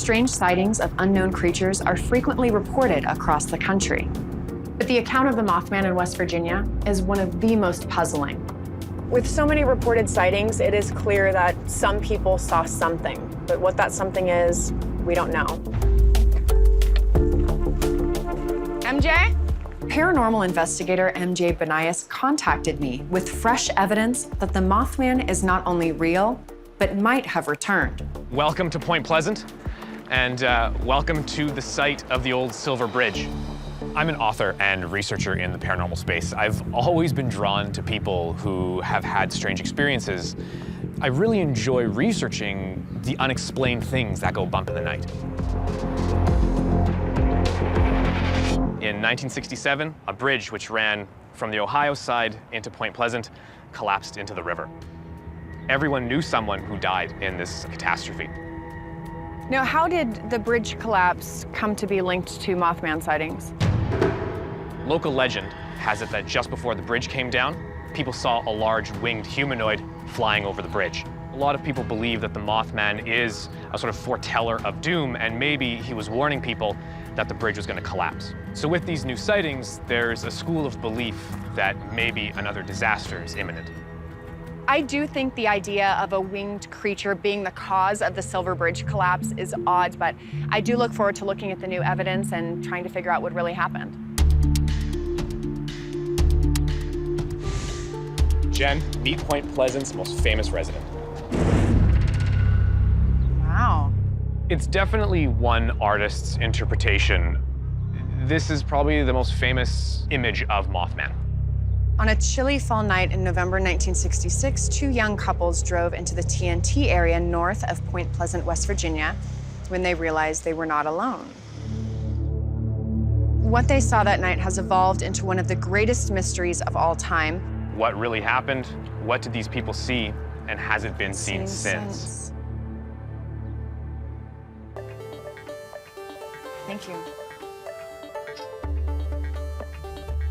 Strange sightings of unknown creatures are frequently reported across the country. But the account of the Mothman in West Virginia is one of the most puzzling. With so many reported sightings, it is clear that some people saw something, but what that something is, we don't know. MJ? Paranormal investigator MJ Benias contacted me with fresh evidence that the Mothman is not only real, but might have returned. Welcome to Point Pleasant, and welcome to the site of the old Silver Bridge. I'm an author and researcher in the paranormal space. I've always been drawn to people who have had strange experiences. I really enjoy researching the unexplained things that go bump in the night. In 1967, a bridge which ran from the Ohio side into Point Pleasant collapsed into the river. Everyone knew someone who died in this catastrophe. Now, how did the bridge collapse come to be linked to Mothman sightings? Local legend has it that just before the bridge came down, people saw a large winged humanoid flying over the bridge. A lot of people believe that the Mothman is a sort of foreteller of doom, and maybe he was warning people that the bridge was going to collapse. So with these new sightings, there's a school of belief that maybe another disaster is imminent. I do think the idea of a winged creature being the cause of the Silver Bridge collapse is odd, but I do look forward to looking at the new evidence and trying to figure out what really happened. Jen, meet Point Pleasant's most famous resident. Wow. It's definitely one artist's interpretation. This is probably the most famous image of Mothman. On a chilly fall night in November 1966, two young couples drove into the TNT area north of Point Pleasant, West Virginia, when they realized they were not alone. What they saw that night has evolved into one of the greatest mysteries of all time. What really happened? What did these people see? And has it been seen since? Thank you.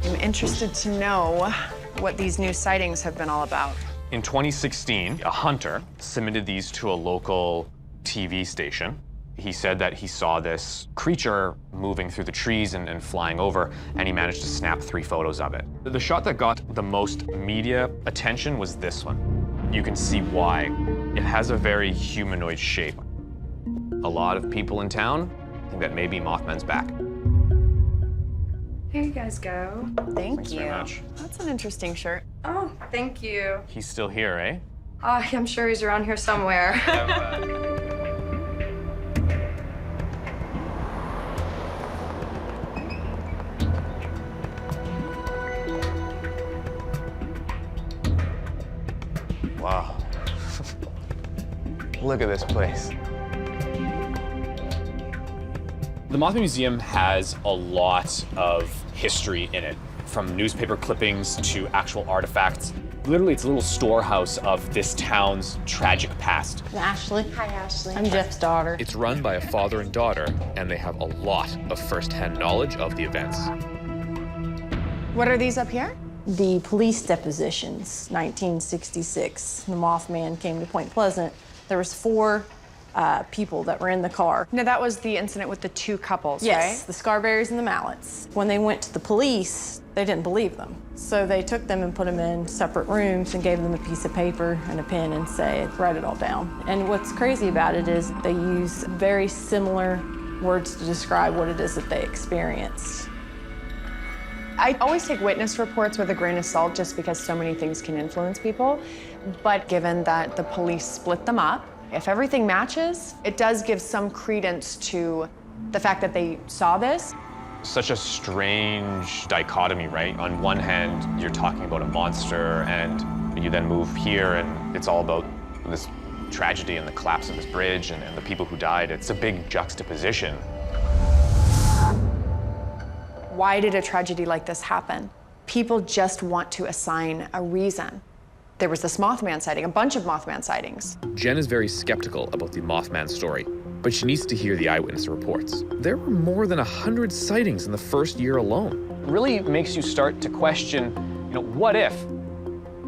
I'm interested to know what these new sightings have been all about. In 2016, a hunter submitted these to a local TV station. He said that he saw this creature moving through the trees and flying over, and he managed to snap 3 photos of it. The shot that got the most media attention was this one. You can see why. It has a very humanoid shape. A lot of people in town think that maybe Mothman's back. Here you guys go. Thanks very much. That's an interesting shirt. Oh, thank you. He's still here, eh? I'm sure he's around here somewhere. Wow. Look at this place. The Moth Museum has a lot of history in it, from newspaper clippings to actual artifacts. Literally, it's a little storehouse of this town's tragic past. I'm Ashley. Hi, Ashley. I'm Jeff's daughter. It's run by a father and daughter, and they have a lot of first-hand knowledge of the events. What are these up here? The police depositions, 1966. The Mothman came to Point Pleasant. There was 4 people that were in the car. No, that was the incident with the 2 couples, Yes, right? the Scarberries and the Mallets. When they went to the police, they didn't believe them. So they took them and put them in separate rooms and gave them a piece of paper and a pen and said, write it all down. And what's crazy about it is they use very similar words to describe what it is that they experienced. I always take witness reports with a grain of salt just because so many things can influence people. But given that the police split them up, if everything matches, it does give some credence to the fact that they saw this. Such a strange dichotomy, right? On one hand, you're talking about a monster, and you then move here, and it's all about this tragedy and the collapse of this bridge and the people who died. It's a big juxtaposition. Why did a tragedy like this happen? People just want to assign a reason. There was this Mothman sighting, a bunch of Mothman sightings. Jen is very skeptical about the Mothman story, but she needs to hear the eyewitness reports. There were more than 100 sightings in the first year alone. Really makes you start to question, what if?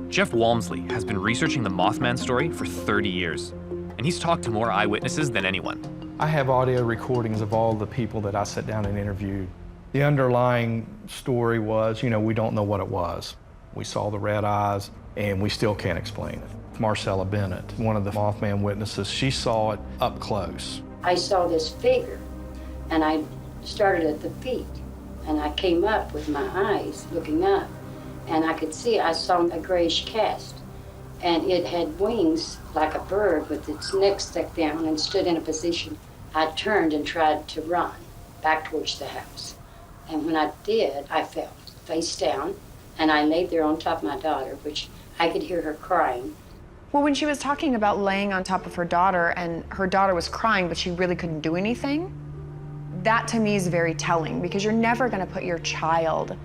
Jeff Walmsley has been researching the Mothman story for 30 years, and he's talked to more eyewitnesses than anyone. I have audio recordings of all the people that I sat down and interviewed. The underlying story was, we don't know what it was. We saw the red eyes, and we still can't explain it. Marcella Bennett, one of the Mothman witnesses, she saw it up close. I saw this figure, and I started at the feet, and I came up with my eyes looking up, and I saw a grayish cast, and it had wings like a bird with its neck stuck down and stood in a position. I turned and tried to run back towards the house, and when I did, I fell face down, and I laid there on top of my daughter, which I could hear her crying. Well, when she was talking about laying on top of her daughter and her daughter was crying, but she really couldn't do anything, that to me is very telling, because you're never going to put your child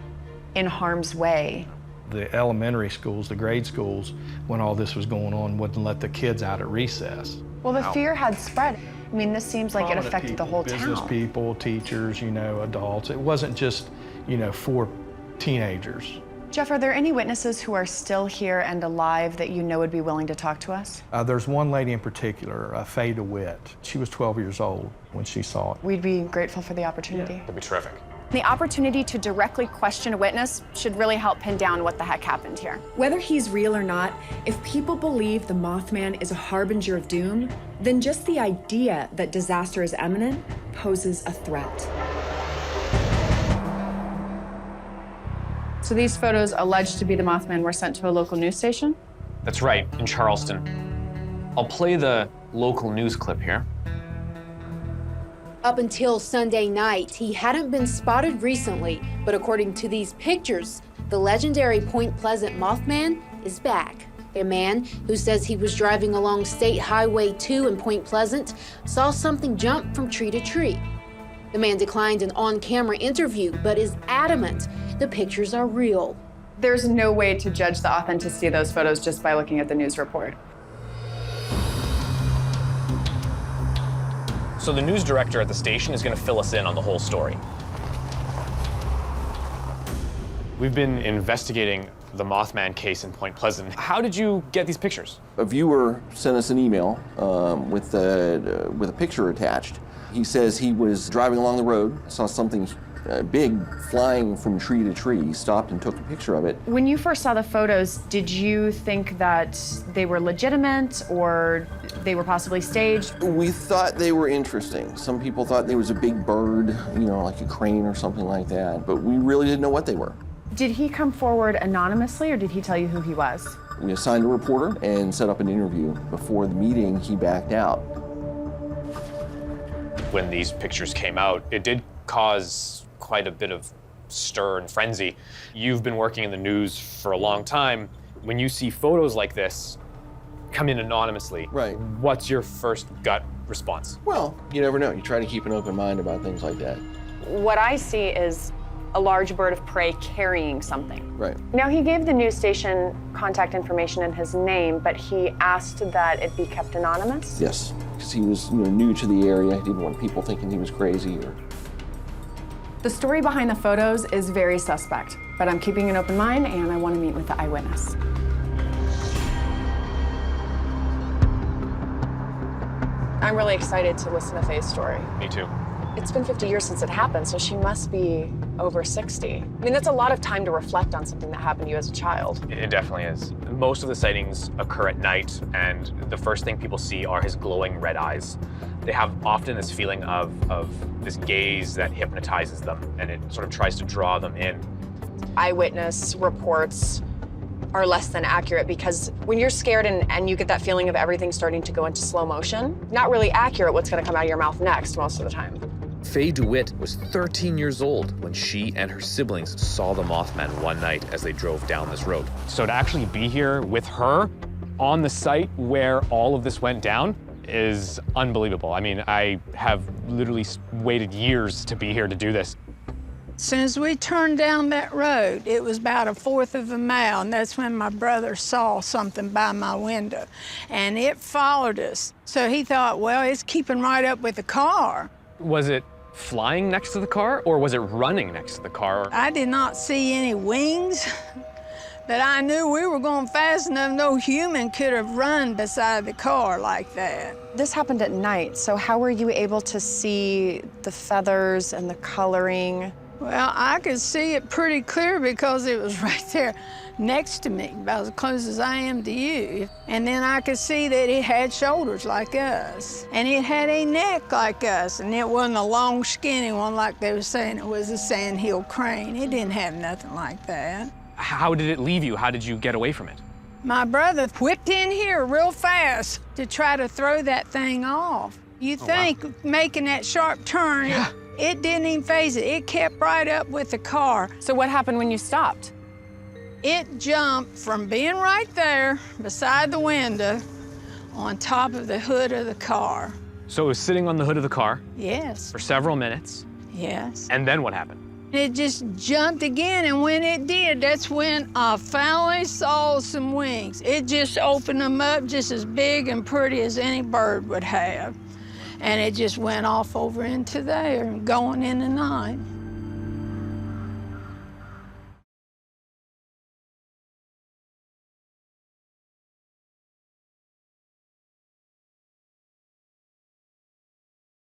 in harm's way. The elementary schools, the grade schools, when all this was going on, wouldn't let the kids out at recess. Well, the fear had spread. I mean, this seems like it affected the whole town. Business people, teachers, adults. It wasn't just, for teenagers. Jeff, are there any witnesses who are still here and alive that you know would be willing to talk to us? There's one lady in particular, Faye DeWitt. She was 12 years old when she saw it. We'd be grateful for the opportunity. That'd be terrific. The opportunity to directly question a witness should really help pin down what the heck happened here. Whether he's real or not, if people believe the Mothman is a harbinger of doom, then just the idea that disaster is imminent poses a threat. So these photos alleged to be the Mothman were sent to a local news station? That's right, in Charleston. I'll play the local news clip here. Up until Sunday night, he hadn't been spotted recently, but according to these pictures, the legendary Point Pleasant Mothman is back. A man who says he was driving along State Highway 2 in Point Pleasant saw something jump from tree to tree. The man declined an on-camera interview, but is adamant the pictures are real. There's no way to judge the authenticity of those photos just by looking at the news report. So the news director at the station is going to fill us in on the whole story. We've been investigating the Mothman case in Point Pleasant. How did you get these pictures? A viewer sent us an email with a picture attached. He says he was driving along the road, saw something big flying from tree to tree. He stopped and took a picture of it. When you first saw the photos, did you think that they were legitimate or they were possibly staged? We thought they were interesting. Some people thought there was a big bird, like a crane or something like that, but we really didn't know what they were. Did he come forward anonymously or did he tell you who he was? We assigned a reporter and set up an interview. Before the meeting, he backed out. When these pictures came out, it did cause quite a bit of stir and frenzy. You've been working in the news for a long time. When you see photos like this come in anonymously, right, what's your first gut response? Well, you never know. You try to keep an open mind about things like that. What I see is a large bird of prey carrying something. Right. Now, he gave the news station contact information and his name, but he asked that it be kept anonymous? Yes, because he was new to the area. He didn't want people thinking he was crazy. The story behind the photos is very suspect, but I'm keeping an open mind and I want to meet with the eyewitness. I'm really excited to listen to Faye's story. Me too. It's been 50 years since it happened, so she must be over 60. I mean, that's a lot of time to reflect on something that happened to you as a child. It definitely is. Most of the sightings occur at night, and the first thing people see are his glowing red eyes. They have often this feeling of this gaze that hypnotizes them, and it sort of tries to draw them in. Eyewitness reports are less than accurate because when you're scared and you get that feeling of everything starting to go into slow motion, not really accurate what's going to come out of your mouth next most of the time. Faye DeWitt was 13 years old when she and her siblings saw the Mothman one night as they drove down this road. So to actually be here with her on the site where all of this went down is unbelievable. I mean, I have literally waited years to be here to do this. As soon as we turned down that road, it was about 1/4 of a mile, and that's when my brother saw something by my window, and it followed us. So he thought, well, it's keeping right up with the car. Was it flying next to the car, or was it running next to the car? I did not see any wings, But I knew we were going fast enough, no human could have run beside the car like that. This happened at night, so how were you able to see the feathers and the coloring? Well, I could see it pretty clear because it was right there next to me, about as close as I am to you. And then I could see that it had shoulders like us, and it had a neck like us, and it wasn't a long, skinny one like they were saying it was a sandhill crane. It didn't have nothing like that. How did it leave you? How did you get away from it? My brother whipped in here real fast to try to throw that thing off. You think making that sharp turn, it didn't even phase it. It kept right up with the car. So what happened when you stopped? It jumped from being right there beside the window on top of the hood of the car. So it was sitting on the hood of the car Yes, for several minutes, yes. and then what happened? It just jumped again, and when it did, that's when I finally saw some wings. It just opened them up just as big and pretty as any bird would have. And it just went off over into there and going in the night.